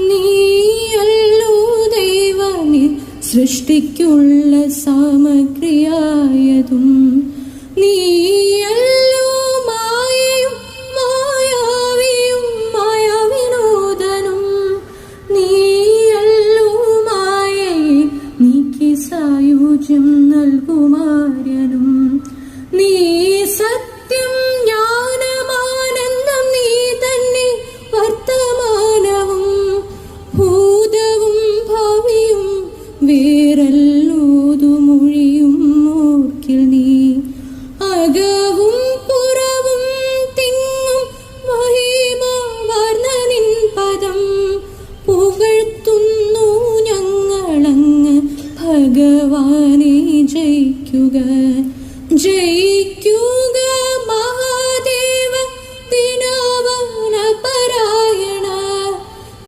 നീയല്ലോ ദൈവമേ സൃഷ്ടിക്കുള്ള സാമഗ്രിയായതും. നീയല്ലോ മായയും മായാവിയും മായാവിനോദനും. നീയല്ലോ മായയെ നീക്കി സായുജ്യം നൽകുമാര്യനും. നീ സത്യം ജ്ഞാനമാനന്ദം, നീ തന്നെ വർത്തമാനവും ഭൂതവും ഭാവിയും വേറല്ലോതുമൊഴിയും ഓർക്കിൽ നീ. അകവും പുറവും തിങ്ങും മഹിമ വാർന്ന നിൻ പദം പുകഴ്ത്തുന്നു ഞങ്ങളങ്ങ് ഭഗവാനെ ജയിക്കുക. ജയ്